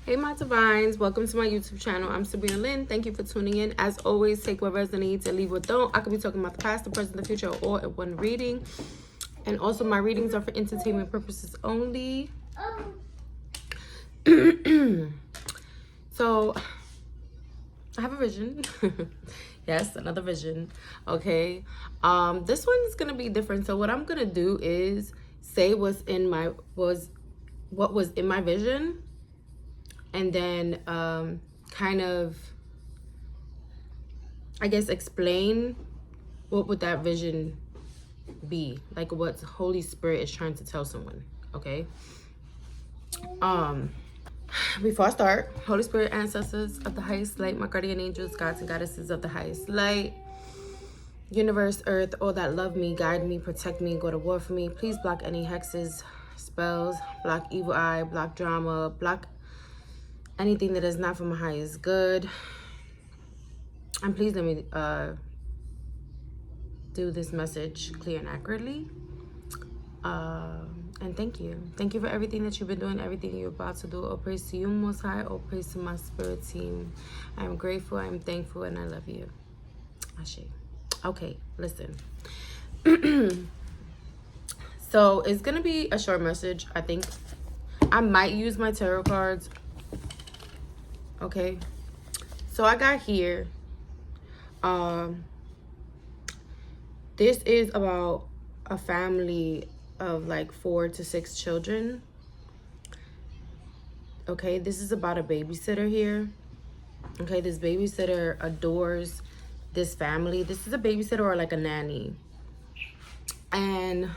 Hey my divines, welcome to my YouTube channel. I'm Sabrina Lynn. Thank you for tuning in. As always, take what resonates and leave what don't. I could be talking about the past, the present, the future, all in one reading. And also my readings are for entertainment purposes only. So I have a vision. Yes, another vision. Okay. This one's gonna be different. So what I'm gonna do is say what was in my vision, and then kind of, I guess, explain what would that vision be, like what Holy Spirit is trying to tell someone. Okay. Before I start, Holy Spirit, ancestors of the highest light, my guardian angels, gods and goddesses of the highest light, universe, earth, all that love me, guide me, protect me, go to war for me. Please block any hexes, spells, block evil eye, block drama, block anything that is not for my highest good. And please let me do this message clear and accurately. And thank you. Thank you for everything that you've been doing, everything you're about to do. All praise to you, Most High. All praise to my spirit team. I am grateful, I am thankful, and I love you. Ashe. Okay, listen. So it's going to be a short message. I think I might use my tarot cards. Okay. So I got here. This is about a family of like 4 to 6 children. Okay, this is about a babysitter here. Okay, this babysitter adores this family. This is a babysitter or like a nanny. And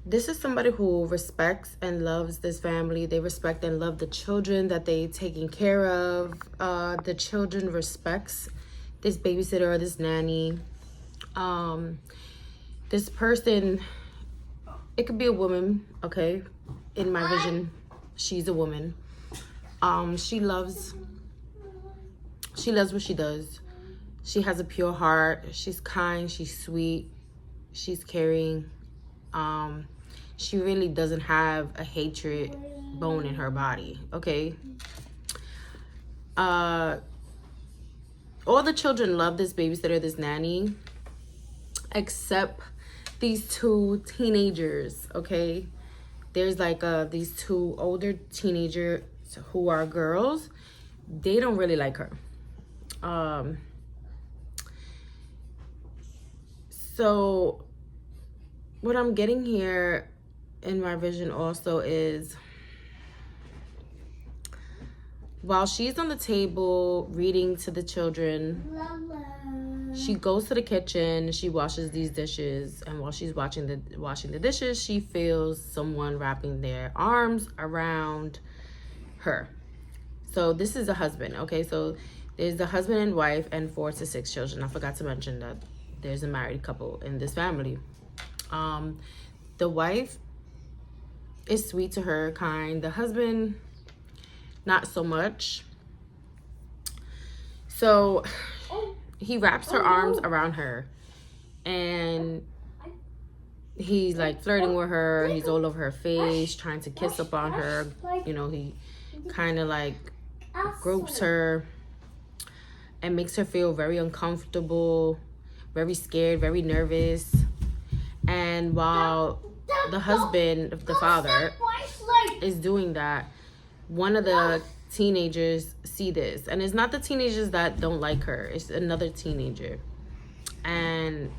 this is somebody who respects and loves this family. They respect and love the children that they taking care of. The children respects this babysitter or this nanny. This person, it could be a woman, okay? In my vision, she's a woman. She loves what she does. She has a pure heart. She's kind, she's sweet, she's caring. She really doesn't have a hatred bone in her body, okay? All the children love this babysitter, this nanny, except these 2 teenagers, okay? There's like these 2 older teenagers who are girls. They don't really like her. So what I'm getting here in my vision also is, while she's on the table reading to the children, she goes to the kitchen, she washes these dishes, and while she's washing the dishes, she feels someone wrapping their arms around her. So this is a husband, okay? So there's the husband and wife and 4 to 6 children. I forgot to mention that there's a married couple in this family. The wife is sweet to her, kind. The husband, not so much. So he wraps her arms around her, and he's like flirting with her. He's all over her face, trying to kiss up on her. You know, he kind of like gropes her and makes her feel very uncomfortable, very scared, very nervous. And while the husband, the father, is doing that, one of the teenagers see this, and it's not the teenagers that don't like her, it's another teenager. And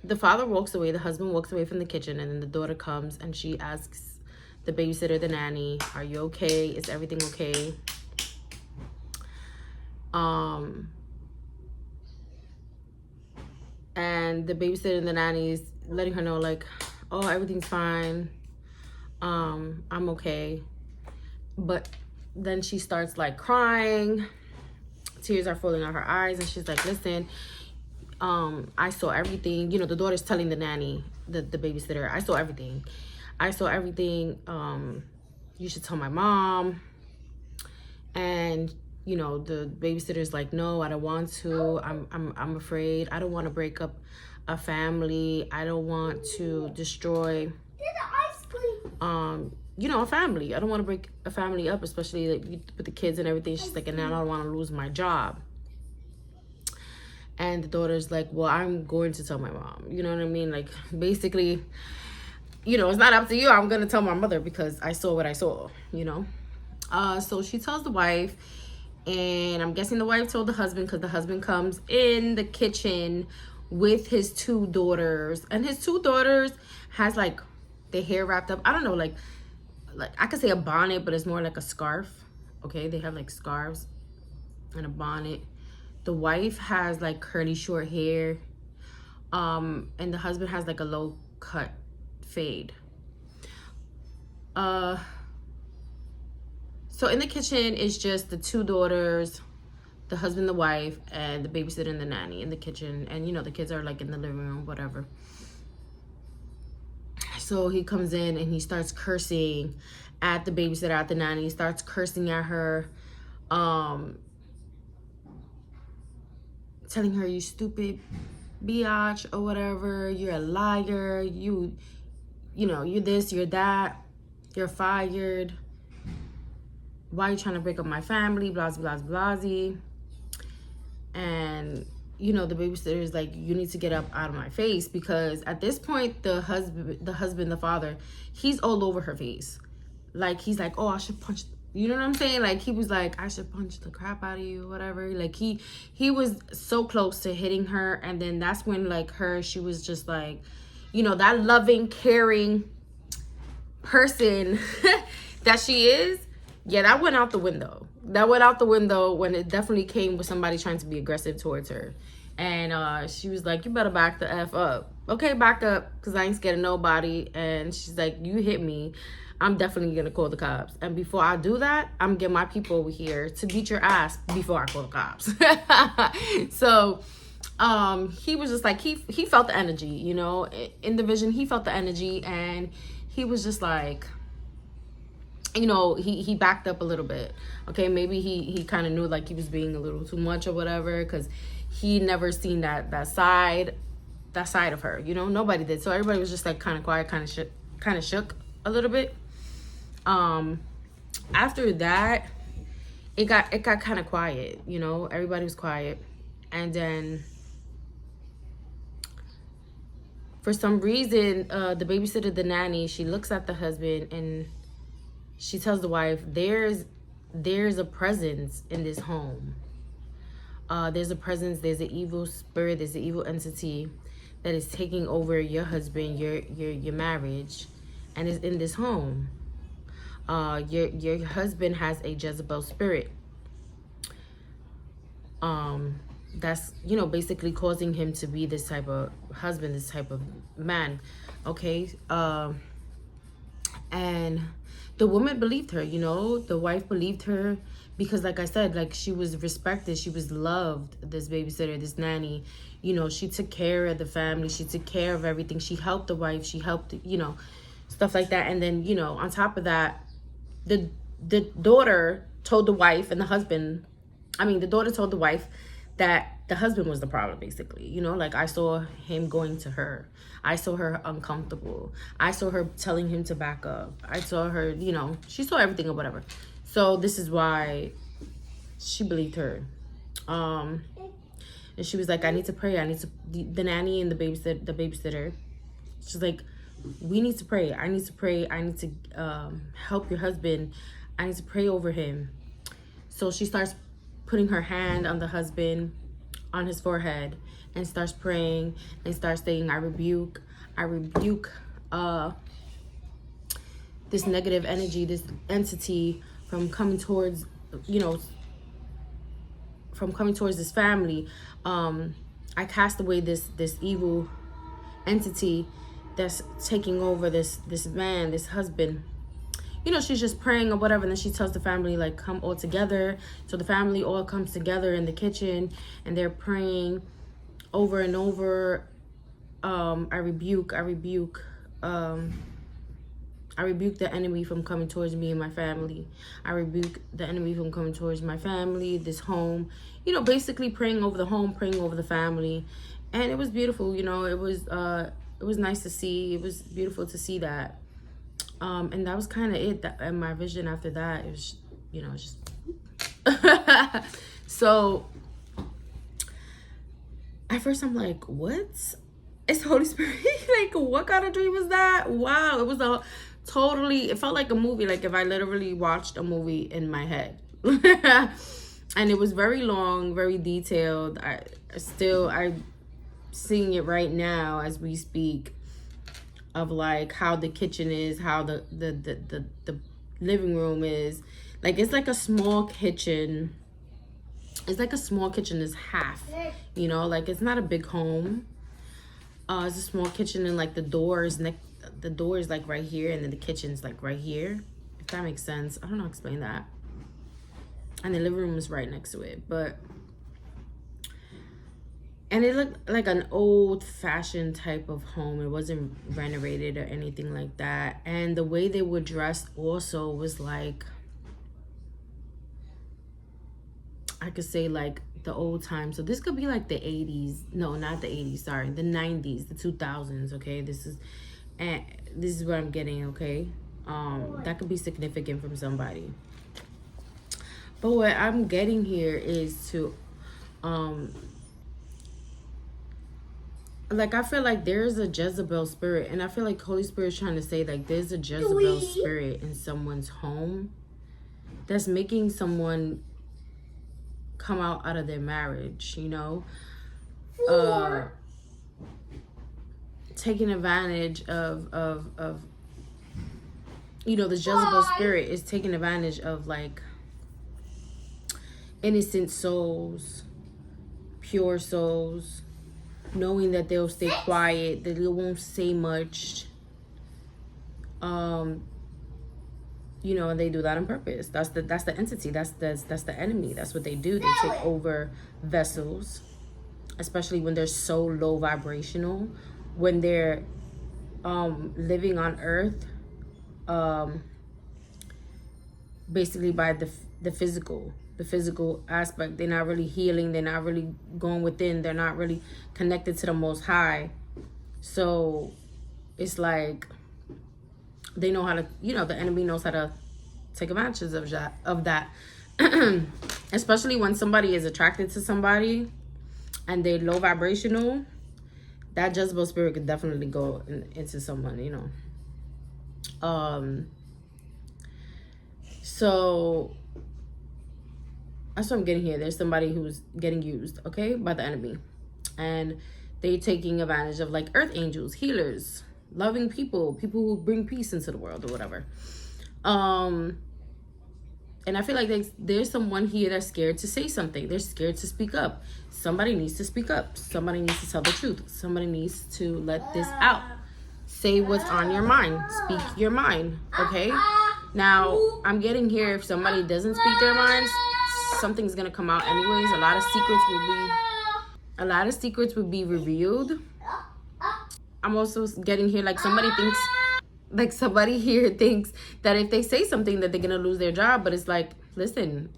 the father walks away, the husband walks away from the kitchen, and then the daughter comes and she asks the babysitter, the nanny, are you okay? Is everything okay? And the babysitter and the nanny is letting her know, like, oh, everything's fine, I'm okay. But then she starts like crying, tears are falling out her eyes, and she's like, listen, I saw everything. You know, the daughter's telling the nanny, the babysitter, I saw everything. You should tell my mom. And you know, the babysitter's like, no, I don't want to. I'm afraid. I don't want to break up a family. I don't want to destroy you know, a family. I don't want to break a family up, especially like with the kids and everything. She's like, and now I don't want to lose my job. And the daughter's like, well, I'm going to tell my mom. You know what I mean? Like, basically, you know, it's not up to you. I'm going to tell my mother because I saw what I saw, you know? So she tells the wife, and I'm guessing the wife told the husband because the husband comes in the kitchen with his 2 daughters. And his 2 daughters has, like, their hair wrapped up. I don't know, like I could say a bonnet, but it's more like a scarf. Okay, they have, like, scarves and a bonnet. The wife has, like, curly short hair. And the husband has, like, a low cut fade. So in the kitchen, it's just the 2 daughters, the husband, the wife, and the babysitter and the nanny in the kitchen. And, you know, the kids are, like, in the living room, whatever. So he comes in and he starts cursing at the babysitter, at the nanny. He starts cursing at her, telling her, you stupid biatch or whatever. You're a liar. You know, you're this, you're that. You're fired. Why are you trying to break up my family? Blah, blah, blah, blah. And, you know, the babysitter is like, you need to get up out of my face, because at this point, the husband, the father, he's all over her face. Like, he's like, oh, I should punch, you know what I'm saying? Like, he was like, I should punch the crap out of you, whatever. Like, he was so close to hitting her. And then that's when, like, she was just like, you know, that loving, caring person that she is. Yeah, that went out the window. That went out the window when it definitely came with somebody trying to be aggressive towards her. And she was like, you better back the F up. Okay, back up, because I ain't scared of nobody. And she's like, you hit me, I'm definitely going to call the cops. And before I do that, I'm getting my people over here to beat your ass before I call the cops. So he was just like, he felt the energy, you know. In the vision, he felt the energy. And he was just like, you know, he backed up a little bit. Okay, maybe he kind of knew like he was being a little too much or whatever, because he never seen that side of her, you know. Nobody did. So everybody was just like kind of quiet, kind of shook a little bit. After that, it got kind of quiet, you know. Everybody was quiet. And then for some reason, the babysitter, the nanny, she looks at the husband and she tells the wife, there's a presence in this home. There's a presence, there's an evil spirit, there's an evil entity that is taking over your husband, your marriage, and is in this home. Your husband has a Jezebel spirit. That's, you know, basically causing him to be this type of husband, this type of man. Okay. And the woman believed her, you know, the wife believed her, because like I said, like, she was respected, she was loved, this babysitter, this nanny, you know, she took care of the family, she took care of everything, she helped the wife, she helped, you know, stuff like that. And then, you know, on top of that, the daughter told the wife and the husband, the daughter told the wife that the husband was the problem, basically, you know. Like, I saw him going to her, I saw her uncomfortable, I saw her telling him to back up, I saw her, you know, she saw everything or whatever. So this is why she believed her. And she was like, I need to pray, the nanny and the babysitter, she's like, we need to pray, I need to pray, I need to help your husband, I need to pray over him. So she starts putting her hand on the husband, on his forehead, and starts praying and starts saying, I rebuke this negative energy, this entity from coming towards, you know, from coming towards this family. I cast away this evil entity that's taking over this man, this husband. You know, she's just praying or whatever, and then she tells the family, like, come all together. So the family all comes together in the kitchen, and they're praying over and over. I rebuke the enemy from coming towards me and my family. I rebuke the enemy from coming towards my family, this home. You know, basically praying over the home, praying over the family. And it was beautiful, you know. It was nice to see. It was beautiful to see that. And that was kind of it. And my vision after that, it was, you know, just so at first I'm like, what? It's Holy Spirit. Like, what kind of dream was that? Wow, it was a totally, it felt like a movie, like if I literally watched a movie in my head. And it was very long, very detailed. I'm seeing it right now as we speak, of like how the kitchen is, how the living room is. Like, it's like a small kitchen. It's like a small kitchen is half, you know, like it's not a big home. It's a small kitchen, and like the door is like right here, and then the kitchen's like right here, if that makes sense. I don't know how to explain that. And the living room is right next to it, and it looked like an old-fashioned type of home. It wasn't renovated or anything like that. And the way they were dressed also was like, I could say like the old time. So this could be like the 80s. No, not the 80s, sorry. The 90s, the 2000s, okay? This is what I'm getting, okay? That could be significant from somebody. But what I'm getting here is to, like, I feel like there's a Jezebel spirit, and I feel like Holy Spirit is trying to say, like, there's a Jezebel spirit in someone's home that's making someone come out of their marriage, you know? Taking advantage of you know, the Jezebel spirit is taking advantage of, like, innocent souls, pure souls, knowing that they'll stay quiet, that they won't say much. You know, and they do that on purpose. That's the entity. That's the enemy. That's what they do. They take over vessels, especially when they're so low vibrational, when they're living on earth, basically by the physical aspect. They're not really healing. They're not really going within. They're not really connected to the Most High. So it's like they know how to, you know, the enemy knows how to take advantage of that. Especially when somebody is attracted to somebody and they're low vibrational, that Jezebel spirit could definitely go into someone, you know. So that's what I'm getting here. There's somebody who's getting used, okay, by the enemy. And they taking advantage of, like, earth angels, healers, loving people who bring peace into the world or whatever. And I feel like there's someone here that's scared to say something. They're scared to speak up. Somebody needs to speak up. Somebody needs to tell the truth. Somebody needs to let this out. Say what's on your mind. Speak your mind, okay? Now, I'm getting here, if somebody doesn't speak their minds, something's gonna come out anyways. A lot of secrets will be revealed. I'm also getting here, like, somebody here thinks that if they say something that they're gonna lose their job. But it's like, listen,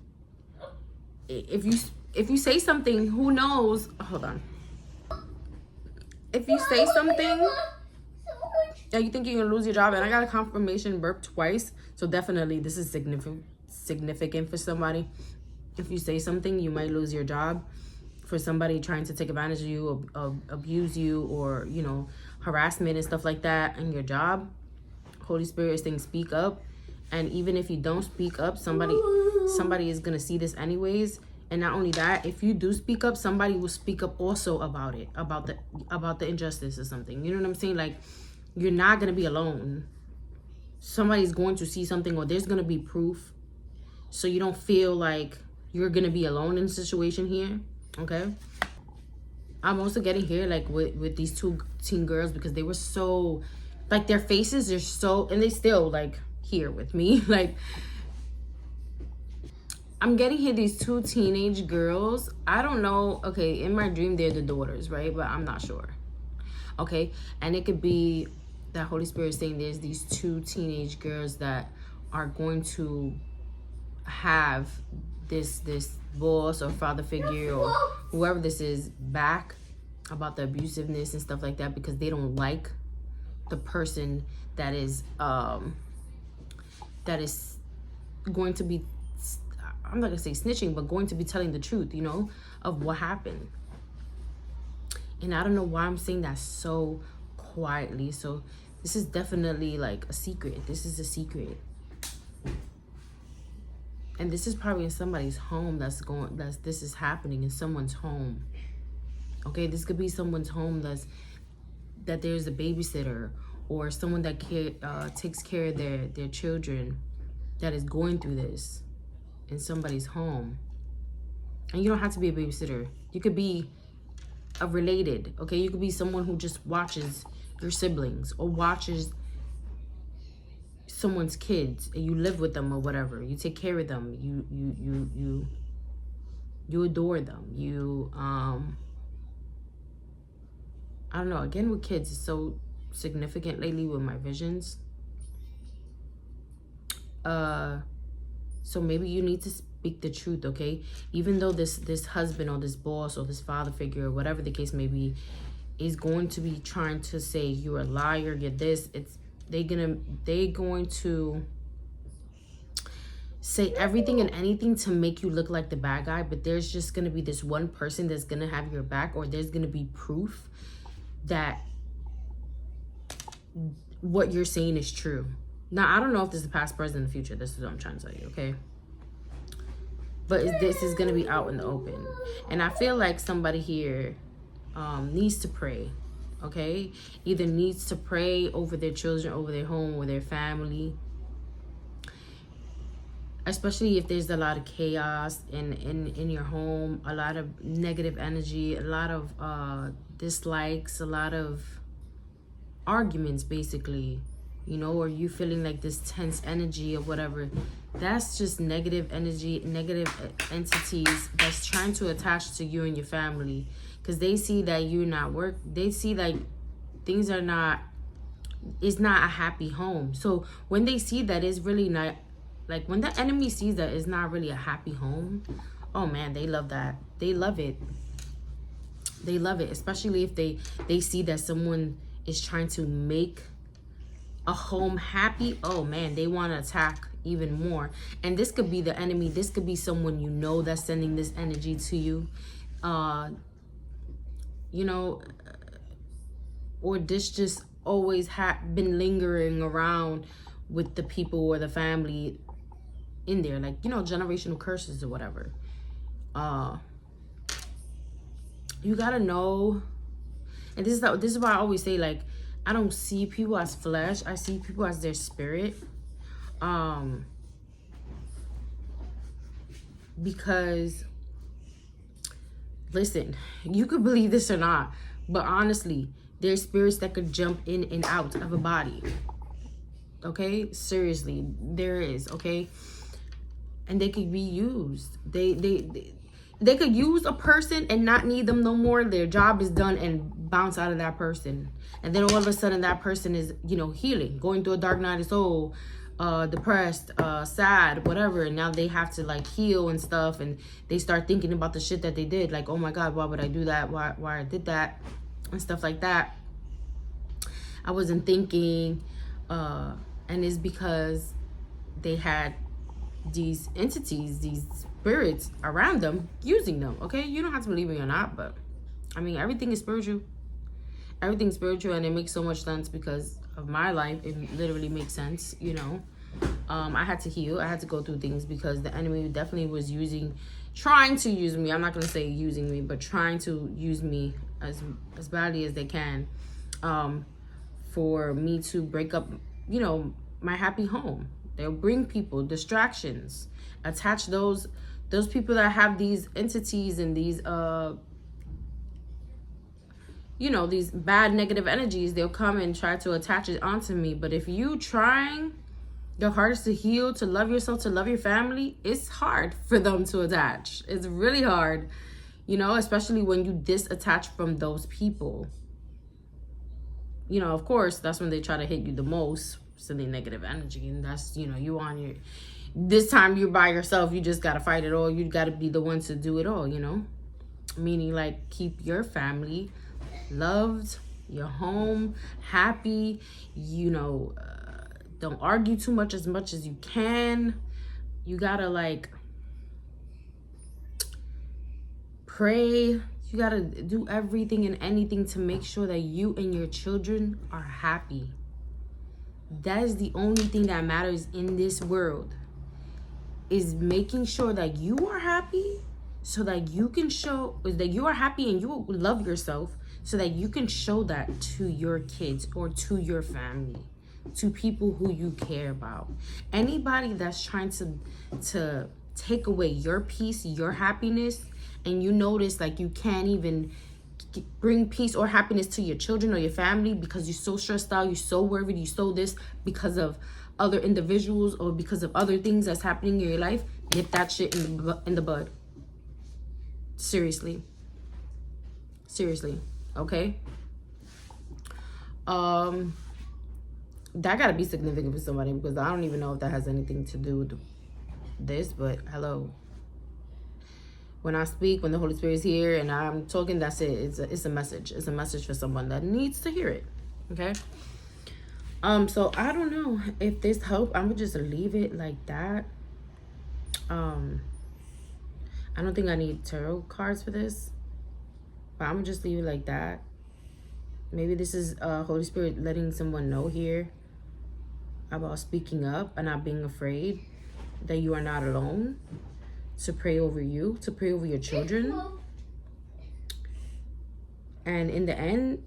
if you say something, who knows? Hold on. If you say something that you think you're gonna lose your job, and I got a confirmation burp twice, so definitely this is significant for somebody. If you say something, you might lose your job. For somebody trying to take advantage of you, abuse you, or, you know, harassment and stuff like that in your job, Holy Spirit is saying speak up. And even if you don't speak up, somebody is gonna see this anyways. And not only that, if you do speak up, somebody will speak up also about it, about the injustice or something. You know what I'm saying? Like, you're not gonna be alone. Somebody's going to see something, or there's gonna be proof, so you don't feel like you're gonna be alone in the situation here. Okay, I'm also getting here, like, with these two teen girls, because they were so, like, their faces are so, and they still, like, here with me. Like, I'm getting here these two teenage girls. I don't know, okay, in my dream they're the daughters, right? But I'm not sure. Okay, and it could be that Holy Spirit is saying there's these two teenage girls that are going to have this boss or father figure or whoever this is back about the abusiveness and stuff like that, because they don't like the person that is that is going to be, I'm not gonna say snitching, but going to be telling the truth, you know, of what happened. And I don't know why I'm saying that so quietly. So this is definitely like a secret. This is a secret. And this is probably in somebody's home this is happening in someone's home. Okay, this could be someone's home that there's a babysitter or someone that takes care of their children that is going through this in somebody's home. And you don't have to be a babysitter. You could be a related, okay? You could be someone who just watches your siblings or watches someone's kids and you live with them or whatever. You take care of them. You adore them. You I don't know, again with kids, it's so significant lately with my visions. So maybe you need to speak the truth, okay? Even though this husband or this boss or this father figure or whatever the case may be is going to be trying to say you're a liar, you're this, they're going to say everything and anything to make you look like the bad guy, but there's just going to be this one person that's going to have your back, or there's going to be proof that what you're saying is true. Now, I don't know if this is past, present, and future. This is what I'm trying to tell you, okay? But this is going to be out in the open. And I feel like somebody here needs to pray, okay? Either needs to pray over their children, over their home, or their family. Especially if there's a lot of chaos in your home, a lot of negative energy, a lot of dislikes, a lot of arguments, basically, you know, or you feeling like this tense energy or whatever. That's just negative energy, negative entities that's trying to attach to you and your family, because they see that you're not they see like things are not, it's not a happy home. So when they see that it's really not, like when the enemy sees that it's not really a happy home, oh man, they love that. They love it. They love it, especially if they see that someone is trying to make a home happy. Oh man, they want to attack even more. And this could be the enemy. This could be someone you know that's sending this energy to you. You know, or this just always been lingering around with the people or the family in there, like, you know, generational curses or whatever. You gotta know, and this is why I always say, like, I don't see people as flesh. I see people as their spirit. Because, listen, you could believe this or not, but honestly, there's spirits that could jump in and out of a body. Okay? Seriously, there is, okay? And they could be used. They could use a person and not need them no more. Their job is done and bounce out of that person. And then all of a sudden that person is, you know, healing, going through a dark night of soul, depressed, sad, whatever. And now they have to like heal and stuff. And they start thinking about the shit that they did. Like, oh my God, why would I do that? Why I did that? And stuff like that. I wasn't thinking. And it's because they had these entities, these spirits around them, using them, okay? You don't have to believe me or not, but I mean, everything is spiritual. Everything's spiritual, and it makes so much sense because of my life. It literally makes sense, you know. I had to heal. I had to go through things because the enemy definitely was trying to use me. I'm not going to say using me, but trying to use me as badly as they can, for me to break up, you know, my happy home. They'll bring people, distractions, attach those people that have these entities and these, you know, these bad negative energies. They'll come and try to attach it onto me. But if you trying your hardest to heal, to love yourself, to love your family, it's hard for them to attach. It's really hard, you know, especially when you disattach from those people. You know, of course, that's when they try to hit you the most, sending negative energy. And that's, you know, this time you're by yourself. You just got to fight it all. You got to be the one to do it all, you know, meaning like keep your family loved, your home happy, you know, Don't argue too much as you can. You gotta like pray. You gotta do everything and anything to make sure that you and your children are happy. That is the only thing that matters in this world, is making sure that you are happy, so that you can show that you are happy and you love yourself, so that you can show that to your kids or to your family, to people who you care about. Anybody that's trying to take away your peace, your happiness, and you notice like you can't even bring peace or happiness to your children or your family because you're so stressed out, you're so worried, you're so this because of other individuals or because of other things that's happening in your life, nip that shit in the bud. Seriously, okay? That gotta be significant for somebody, because I don't even know if that has anything to do with this, but hello. When I speak, when the Holy Spirit is here and I'm talking, that's it. It's a message. It's a message for someone that needs to hear it. Okay. So I don't know if this help. I'm gonna just leave it like that. I don't think I need tarot cards for this, but I'm gonna just leave it like that. Maybe this is Holy Spirit letting someone know here about speaking up and not being afraid, that you are not alone, to pray over you, to pray over your children. And in the end,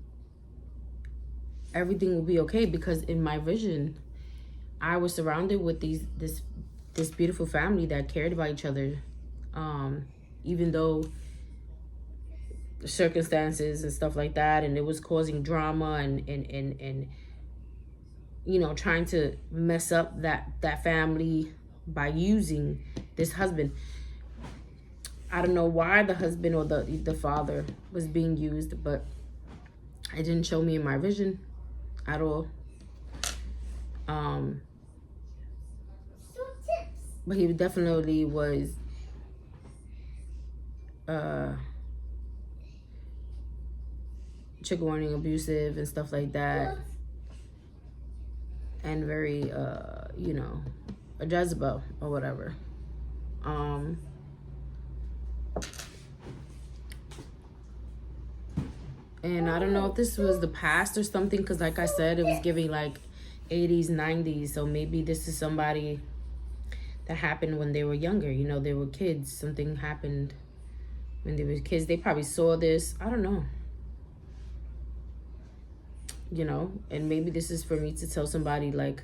everything will be okay, because in my vision, I was surrounded with this beautiful family that cared about each other, even though the circumstances and stuff like that, and it was causing drama and you know, trying to mess up that family by using this husband. I don't know why the husband or the father was being used, but it didn't show me in my vision at all. But he definitely was trigger warning, abusive and stuff like that, and very you know, a Jezebel or whatever. And I don't know if this was the past or something, because like I said, it was giving like 80s, 90s. So maybe this is somebody that happened when they were younger. You know, they were kids. Something happened when they were kids. They probably saw this. I don't know. You know, and maybe this is for me to tell somebody, like,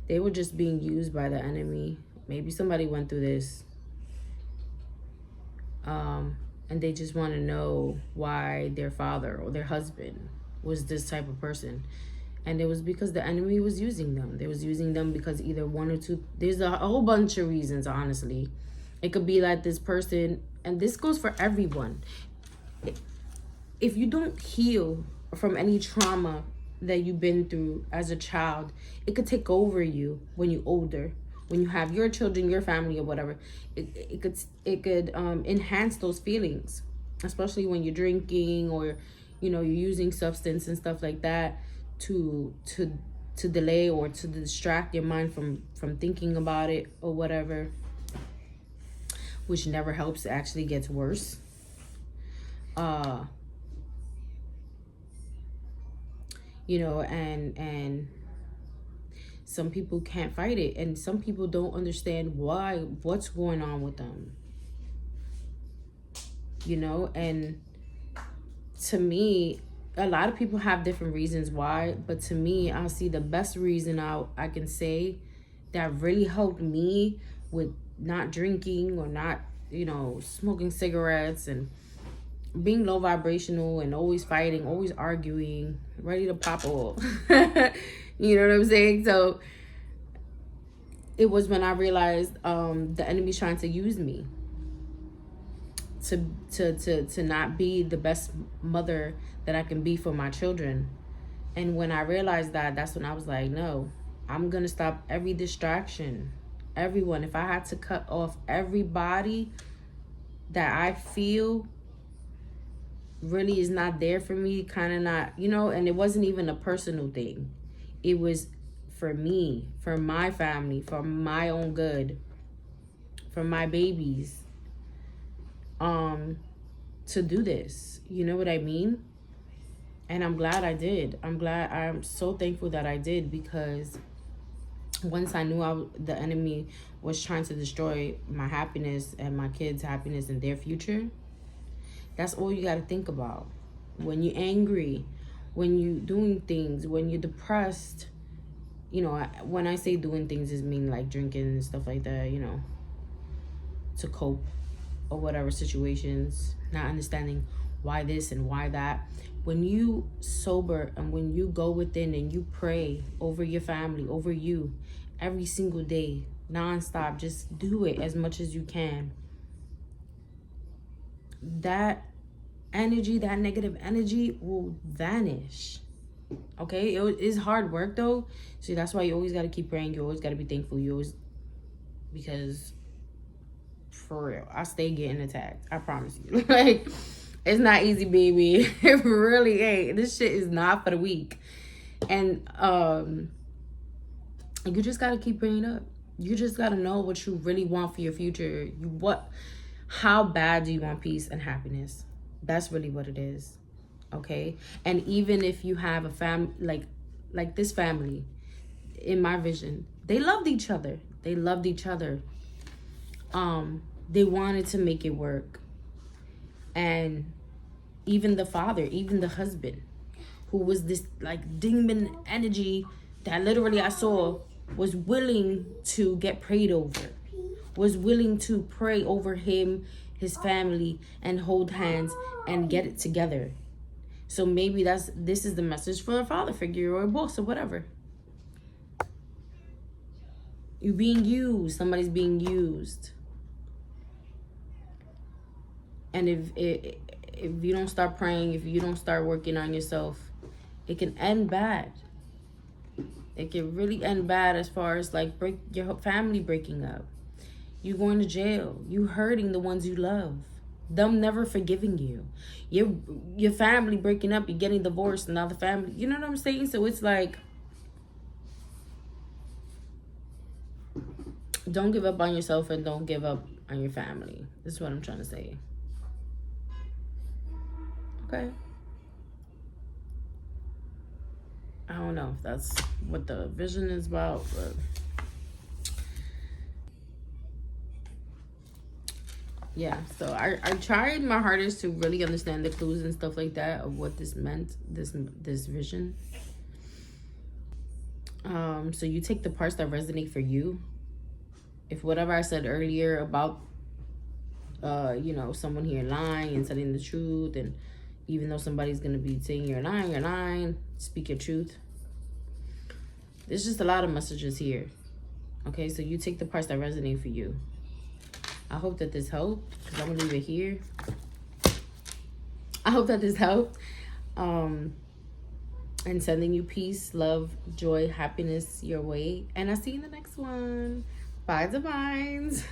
they were just being used by the enemy. Maybe somebody went through this. And they just want to know why their father or their husband was this type of person. And it was because the enemy was using them. They was using them because either one or two, there's a whole bunch of reasons, honestly. It could be like this person, and this goes for everyone. If you don't heal from any trauma that you've been through as a child, it could take over you when you're older. When you have your children, your family, or whatever, it could enhance those feelings, especially when you're drinking or, you know, you're using substance and stuff like that to delay or to distract your mind from thinking about it or whatever, which never helps. It actually gets worse. You know, and some people can't fight it, and some people don't understand what's going on with them, you know. And to me, a lot of people have different reasons why, but to me, I see the best reason I can say that really helped me with not drinking or not, you know, smoking cigarettes and being low vibrational and always fighting, always arguing, ready to pop off. You know what I'm saying? So it was when I realized the enemy's trying to use me to not be the best mother that I can be for my children. And when I realized that, that's when I was like, no, I'm gonna stop every distraction, everyone. If I had to cut off everybody that I feel really is not there for me, kind of not, you know. And it wasn't even a personal thing. It was for me, for my family, for my own good, for my babies, to do this. You know what I mean? And I'm glad I did. I'm so thankful that I did, because once I knew the enemy was trying to destroy my happiness and my kids' happiness and their future, that's all you got to think about. When you're angry, when you're doing things, when you're depressed, you know, when I say doing things, is mean like drinking and stuff like that, you know, to cope or whatever situations, not understanding why this and why that. When you sober and when you go within and you pray over your family, over you, every single day, nonstop, just do it as much as you can. That energy, that negative energy will vanish. Okay, it is hard work though. See, that's why you always got to keep praying. You always got to be thankful. Because for real, I stay getting attacked. I promise you. Like, it's not easy, baby. It really ain't. This shit is not for the weak. And you just got to keep praying up. You just got to know what you really want for your future. How bad do you want peace and happiness? That's really what it is. Okay? And even if you have a family, like this family, in my vision, they loved each other. They loved each other. They wanted to make it work. And even the father, even the husband, who was this like demon energy that literally I saw, was willing to get prayed over, was willing to pray over him, his family, and hold hands and get it together. So maybe this is the message for a father figure or a boss or whatever. You're being used. Somebody's being used. And if you don't start praying, if you don't start working on yourself, it can end bad. It can really end bad, as far as like your family breaking up. You going to jail. You hurting the ones you love. Them never forgiving you. Your family breaking up. You're getting divorced. And now the family. You know what I'm saying? So it's like, don't give up on yourself and don't give up on your family. This is what I'm trying to say. Okay. I don't know if that's what the vision is about, but yeah. So I tried my hardest to really understand the clues and stuff like that of what this meant, this vision. So you take the parts that resonate for you. If whatever I said earlier about you know, someone here lying and telling the truth, and even though somebody's gonna be saying you're lying, speak your truth. There's just a lot of messages here. Okay, so you take the parts that resonate for you. I hope that this helped, because I'm gonna leave it here. I hope that this helped. And sending you peace, love, joy, happiness your way. And I'll see you in the next one. Bye, Divines.